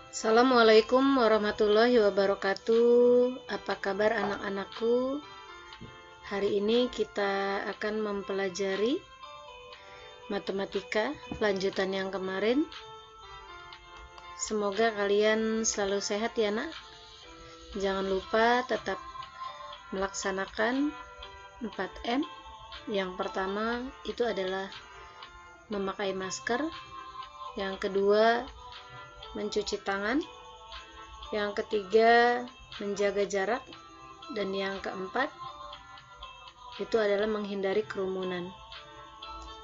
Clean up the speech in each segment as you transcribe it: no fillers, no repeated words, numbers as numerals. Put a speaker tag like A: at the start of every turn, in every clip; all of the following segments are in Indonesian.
A: Assalamualaikum warahmatullahi wabarakatuh. Apa kabar anak-anakku? Hari ini kita akan mempelajari matematika lanjutan yang kemarin. Semoga kalian selalu sehat ya nak. Jangan lupa tetap melaksanakan 4M. Yang pertama itu adalah memakai masker. Yang kedua, mencuci tangan. Yang ketiga, menjaga jarak. Dan yang keempat, itu adalah menghindari kerumunan.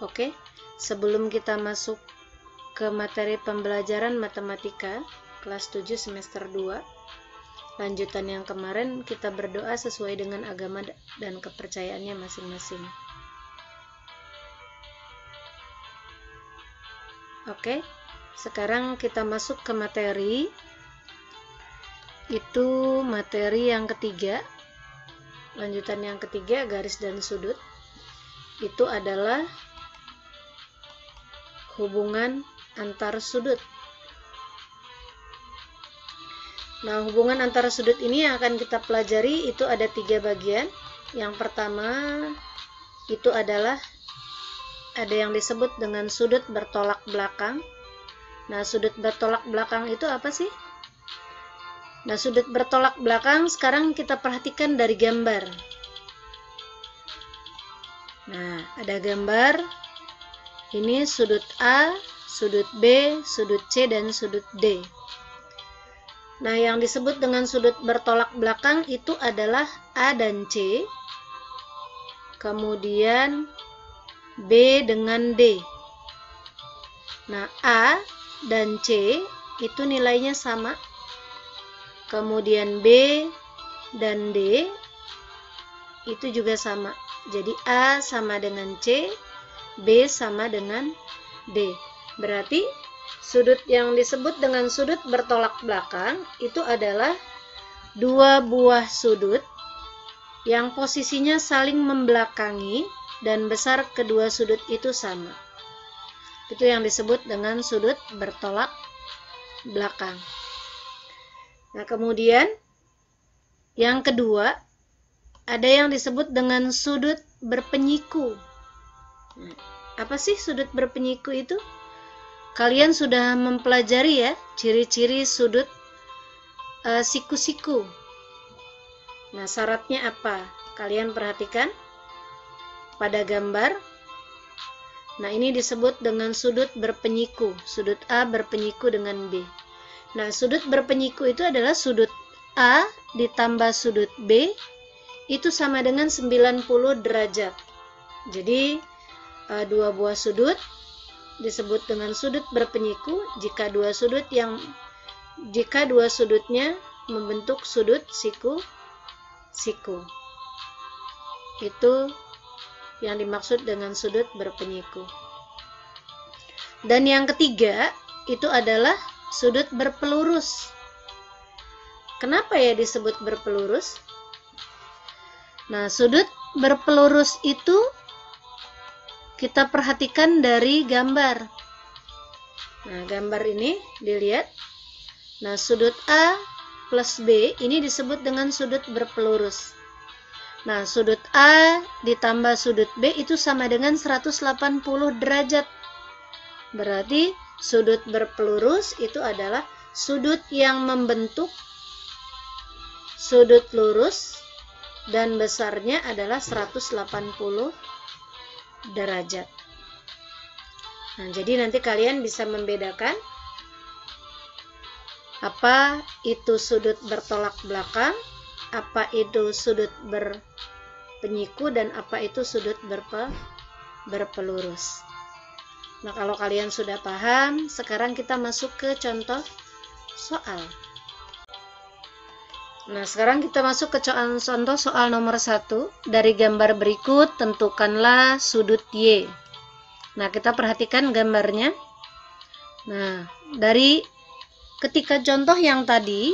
A: Oke, sebelum kita masuk ke materi pembelajaran matematika kelas 7 semester 2, lanjutan yang kemarin, kita berdoa sesuai dengan agama dan kepercayaannya masing-masing. Oke, sekarang kita masuk ke materi. Itu materi yang ketiga. Lanjutan yang ketiga, garis dan sudut. Itu adalah hubungan antar sudut. Nah, hubungan antara sudut ini yang akan kita pelajari itu ada 3 bagian. Yang pertama itu adalah ada yang disebut dengan sudut bertolak belakang. Nah, sudut bertolak belakang itu apa sih? Nah, sudut bertolak belakang sekarang kita perhatikan dari gambar. Nah, ada gambar. Ini sudut A, sudut B, sudut C, dan sudut D. Nah, yang disebut dengan sudut bertolak belakang itu adalah A dan C. Kemudian B dengan D. Nah, A dan C itu nilainya sama. Kemudian B dan D itu juga sama. Jadi A sama dengan C, B sama dengan D. Berarti sudut yang disebut dengan sudut bertolak belakang itu adalah 2 buah sudut yang posisinya saling membelakangi dan besar kedua sudut itu sama. Itu yang disebut dengan sudut bertolak belakang. Nah, kemudian yang kedua ada yang disebut dengan sudut berpenyiku. Nah, apa sih sudut berpenyiku itu? Kalian sudah mempelajari ya ciri-ciri sudut siku-siku. Nah, syaratnya apa? Kalian perhatikan pada gambar. Nah, ini disebut dengan sudut berpenyiku. Sudut A berpenyiku dengan B. Nah, sudut berpenyiku itu adalah sudut A ditambah sudut B itu sama dengan 90 derajat. Jadi, 2 buah sudut disebut dengan sudut berpenyiku jika dua sudutnya membentuk sudut siku. Itu yang dimaksud dengan sudut berpenyiku. Dan yang ketiga itu adalah sudut berpelurus. Kenapa ya disebut berpelurus? Nah, sudut berpelurus itu kita perhatikan dari gambar. Nah, gambar ini dilihat. Nah, sudut A plus B ini disebut dengan sudut berpelurus. Nah, sudut A ditambah sudut B itu sama dengan 180 derajat. Berarti sudut berpelurus itu adalah sudut yang membentuk sudut lurus dan besarnya adalah 180 derajat. Nah, jadi nanti kalian bisa membedakan apa itu sudut bertolak belakang, apa itu sudut berpenyiku, dan apa itu sudut berpelurus. Nah, kalau kalian sudah paham, sekarang kita masuk ke contoh soal. Nah, sekarang kita masuk ke contoh soal nomor 1. Dari gambar berikut, tentukanlah sudut Y. Nah, kita perhatikan gambarnya. Nah, dari ketika contoh yang tadi,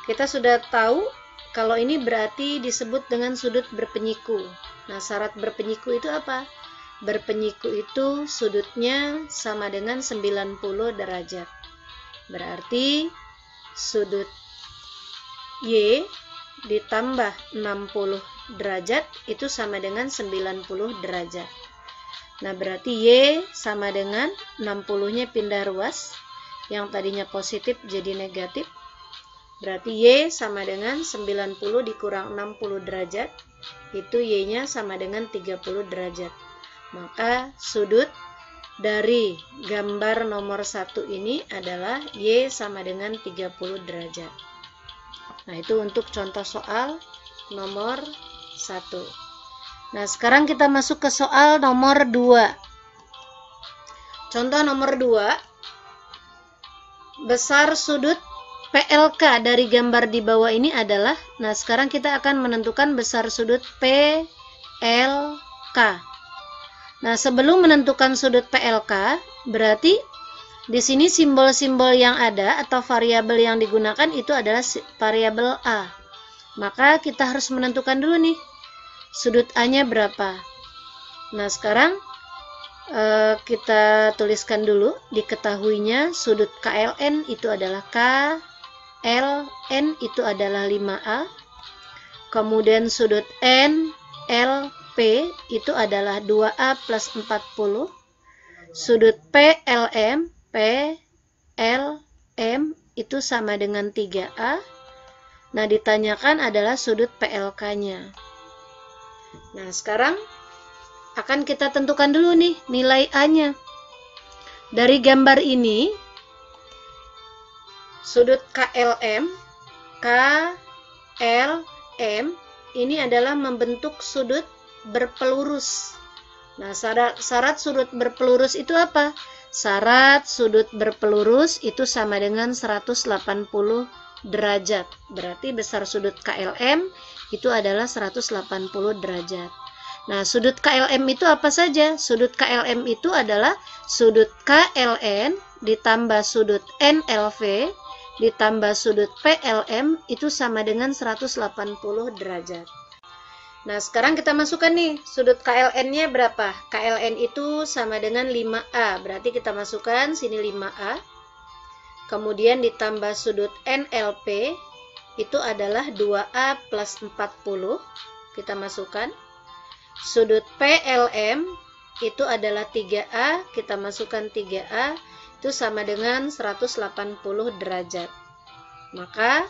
A: kita sudah tahu kalau ini berarti disebut dengan sudut berpenyiku. Nah, syarat berpenyiku itu apa? Berpenyiku itu sudutnya sama dengan 90 derajat. Berarti sudut Y ditambah 60 derajat itu sama dengan 90 derajat. Nah, berarti Y sama dengan 60-nya pindah ruas, yang tadinya positif jadi negatif. Berarti Y sama dengan 90 dikurang 60 derajat, itu Y-nya sama dengan 30 derajat. Maka sudut dari gambar nomor 1 ini adalah Y sama dengan 30 derajat. Nah, itu untuk contoh soal nomor 1. Nah, sekarang kita masuk ke soal nomor 2. Contoh nomor 2. Besar sudut PLK dari gambar di bawah ini adalah, nah sekarang kita akan menentukan besar sudut PLK. Nah, sebelum menentukan sudut PLK, berarti di sini simbol-simbol yang ada atau variabel yang digunakan itu adalah variabel A. Maka kita harus menentukan dulu nih, sudut A-nya berapa. Nah, sekarang kita tuliskan dulu, diketahuinya sudut KLN itu adalah KLN itu adalah 5A. Kemudian sudut NLP itu adalah 2A plus 40. Sudut PLM itu sama dengan 3A. Nah, ditanyakan adalah sudut PLK-nya. Nah, sekarang akan kita tentukan dulu nih nilai A-nya. Dari gambar ini, sudut KLM ini adalah membentuk sudut berpelurus. Nah, syarat sudut berpelurus itu apa? Syarat sudut berpelurus itu sama dengan 180 derajat. Berarti besar sudut KLM itu adalah 180 derajat. Nah, sudut KLM itu apa saja? Sudut KLM itu adalah sudut KLN ditambah sudut NLV ditambah sudut PLM itu sama dengan 180 derajat. Nah, sekarang kita masukkan nih, sudut KLN-nya berapa? KLN itu sama dengan 5A, berarti kita masukkan sini 5A. Kemudian ditambah sudut NLP, itu adalah 2A plus 40, kita masukkan. Sudut PLM, itu adalah 3A, kita masukkan 3A, itu sama dengan 180 derajat. Maka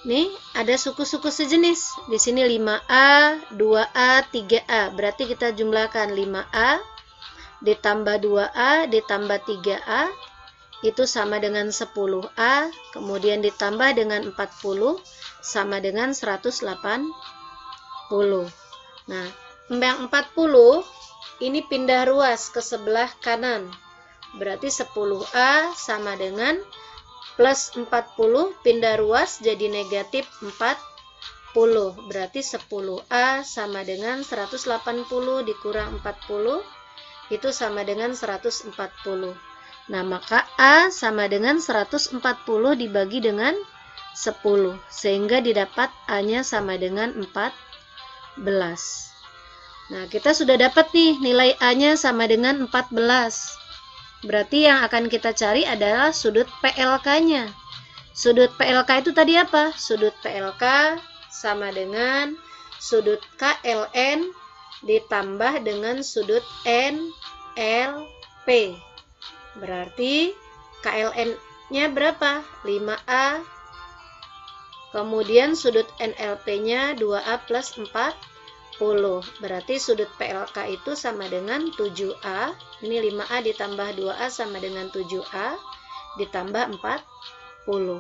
A: nih, ada suku-suku sejenis. Di sini 5A, 2A, 3A. Berarti kita jumlahkan 5A ditambah 2A ditambah 3A itu sama dengan 10A, kemudian ditambah dengan 40 sama dengan 180. Nah, yang 40 ini pindah ruas ke sebelah kanan. Berarti 10A sama dengan plus 40 pindah ruas jadi negatif 40. Berarti 10A sama dengan 180 dikurang 40 itu sama dengan 140. Nah, maka A sama dengan 140 dibagi dengan 10 sehingga didapat A-nya sama dengan 14. Nah, kita sudah dapat nih nilai A-nya sama dengan 14. Berarti yang akan kita cari adalah sudut PLK-nya. Sudut PLK itu tadi apa? Sudut PLK sama dengan sudut KLN ditambah dengan sudut NLP. Berarti KLN-nya berapa? 5A. Kemudian sudut NLP-nya 2A plus 40. Berarti sudut PLK itu sama dengan 7A. Ini 5A ditambah 2A sama dengan 7A ditambah 40.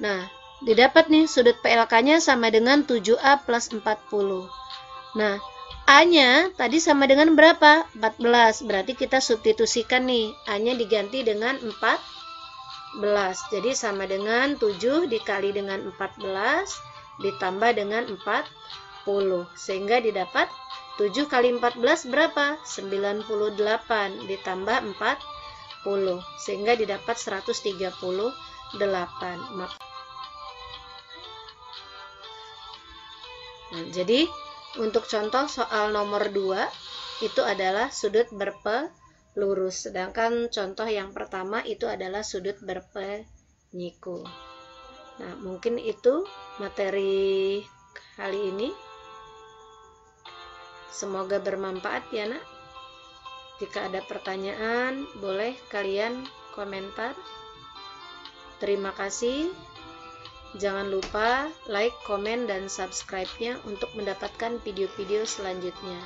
A: Nah, didapat nih sudut PLK-nya sama dengan 7A plus 40. Nah, A-nya tadi sama dengan berapa? 14. Berarti kita substitusikan nih. A-nya diganti dengan 14. Jadi sama dengan 7 dikali dengan 14 ditambah dengan 40. Sehingga didapat 7 kali 14 berapa? 98 ditambah 40. Sehingga didapat 138. Nah, jadi untuk contoh soal nomor 2 itu adalah sudut berpelurus. lurus. Sedangkan contoh yang pertama itu adalah sudut berpenyiku. Nah, mungkin itu materi kali ini. Semoga bermanfaat ya nak. Jika ada pertanyaan, boleh kalian komentar. Terima kasih. Jangan lupa like, komen, dan subscribe-nya untuk mendapatkan video-video selanjutnya.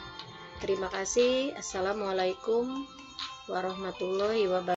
A: Terima kasih. Assalamualaikum warahmatullahi wabarakatuh.